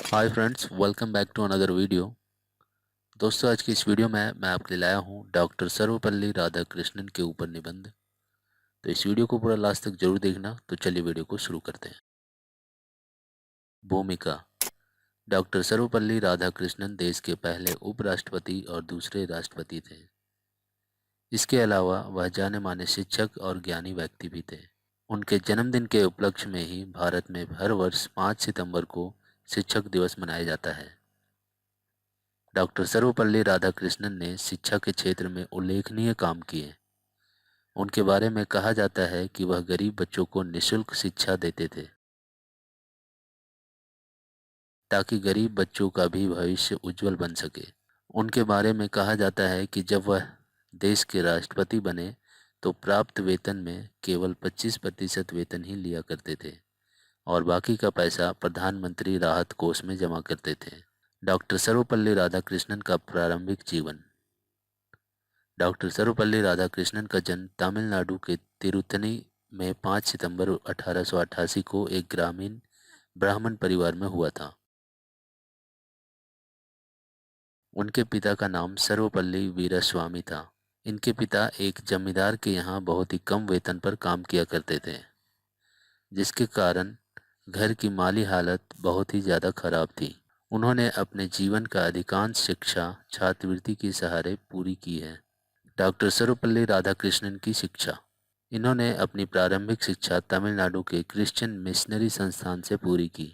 Hi friends, welcome back to another video. दोस्तों, आज की इस वीडियो में मैं आपके लिए लाया हूँ डॉक्टर सर्वपल्ली राधाकृष्णन के ऊपर निबंध। तो इस वीडियो को पूरा लास्ट तक जरूर देखना। तो चलिए वीडियो को शुरू करते हैं। भूमिका। डॉक्टर सर्वपल्ली राधाकृष्णन देश के पहले उपराष्ट्रपति और दूसरे राष्ट्रपति थे। इसके अलावा वह जाने माने शिक्षक और ज्ञानी व्यक्ति भी थे। उनके जन्मदिन के उपलक्ष्य में ही भारत में हर वर्ष 5 सितंबर को शिक्षक दिवस मनाया जाता है। डॉक्टर सर्वपल्ली राधाकृष्णन ने शिक्षा के क्षेत्र में उल्लेखनीय काम किए। उनके बारे में कहा जाता है कि वह गरीब बच्चों को निःशुल्क शिक्षा देते थे, ताकि गरीब बच्चों का भी भविष्य उज्जवल बन सके। उनके बारे में कहा जाता है कि जब वह देश के राष्ट्रपति बने तो प्राप्त वेतन में केवल 25% वेतन ही लिया करते थे और बाकी का पैसा प्रधानमंत्री राहत कोष में जमा करते थे। डॉक्टर सर्वपल्ली राधाकृष्णन का प्रारंभिक जीवन। डॉक्टर सर्वपल्ली राधाकृष्णन का जन्म तमिलनाडु के तिरुथनी में 5 सितंबर 1888 को एक ग्रामीण ब्राह्मण परिवार में हुआ था। उनके पिता का नाम सर्वपल्ली वीरास्वामी था। इनके पिता एक जमींदार के यहाँ बहुत ही कम वेतन पर काम किया करते थे, जिसके कारण घर की माली हालत बहुत ही ज़्यादा खराब थी। उन्होंने अपने जीवन का अधिकांश शिक्षा छात्रवृत्ति के सहारे पूरी की है। डॉक्टर सर्वपल्ली राधाकृष्णन की शिक्षा। इन्होंने अपनी प्रारंभिक शिक्षा तमिलनाडु के क्रिश्चियन मिशनरी संस्थान से पूरी की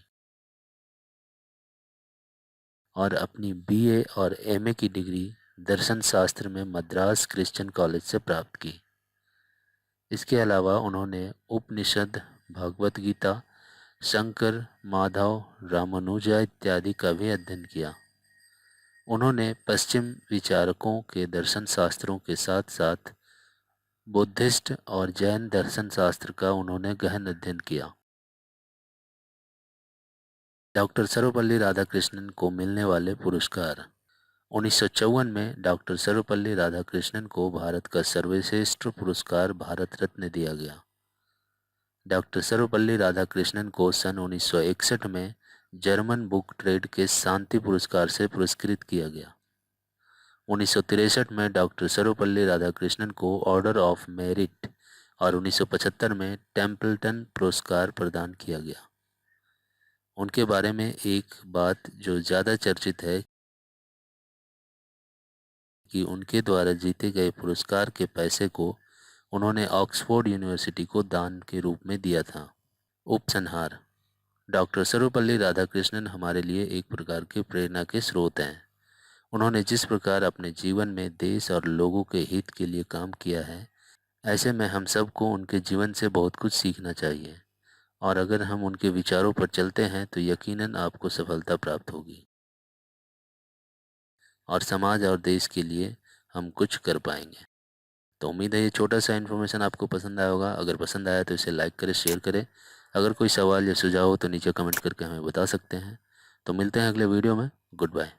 और अपनी बीए और एमए की डिग्री दर्शन शास्त्र में मद्रास क्रिश्चियन कॉलेज से प्राप्त की। इसके अलावा उन्होंने उपनिषद, भगवत गीता, शंकर, माधव, रामानुजा इत्यादि का भी अध्ययन किया। उन्होंने पश्चिम विचारकों के दर्शन शास्त्रों के साथ साथ बुद्धिस्ट और जैन दर्शन शास्त्र का उन्होंने गहन अध्ययन किया। डॉक्टर सर्वपल्ली राधाकृष्णन को मिलने वाले पुरस्कार। 1954 में डॉक्टर सर्वपल्ली राधाकृष्णन को भारत का सर्वश्रेष्ठ पुरस्कार भारत रत्न दिया गया। डॉक्टर सर्वपल्ली राधाकृष्णन को सन 1961 में जर्मन बुक ट्रेड के शांति पुरस्कार से पुरस्कृत किया गया। 1963 में डॉक्टर सर्वपल्ली राधाकृष्णन को ऑर्डर ऑफ मेरिट और 1975 में टेम्पल्टन पुरस्कार प्रदान किया गया। उनके बारे में एक बात जो ज़्यादा चर्चित है कि उनके द्वारा जीते गए पुरस्कार के पैसे को उन्होंने ऑक्सफोर्ड यूनिवर्सिटी को दान के रूप में दिया था। उपसंहार। डॉक्टर सर्वपल्ली राधाकृष्णन हमारे लिए एक प्रकार के प्रेरणा के स्रोत हैं। उन्होंने जिस प्रकार अपने जीवन में देश और लोगों के हित के लिए काम किया है, ऐसे में हम सबको उनके जीवन से बहुत कुछ सीखना चाहिए और अगर हम उनके विचारों पर चलते हैं तो यकीनन आपको सफलता प्राप्त होगी और समाज और देश के लिए हम कुछ कर पाएंगे। तो उम्मीद है ये छोटा सा इन्फॉर्मेशन आपको पसंद आया होगा। अगर पसंद आया तो इसे लाइक करें, शेयर करें। अगर कोई सवाल या सुझाव हो तो नीचे कमेंट करके हमें बता सकते हैं। तो मिलते हैं अगले वीडियो में। Good bye.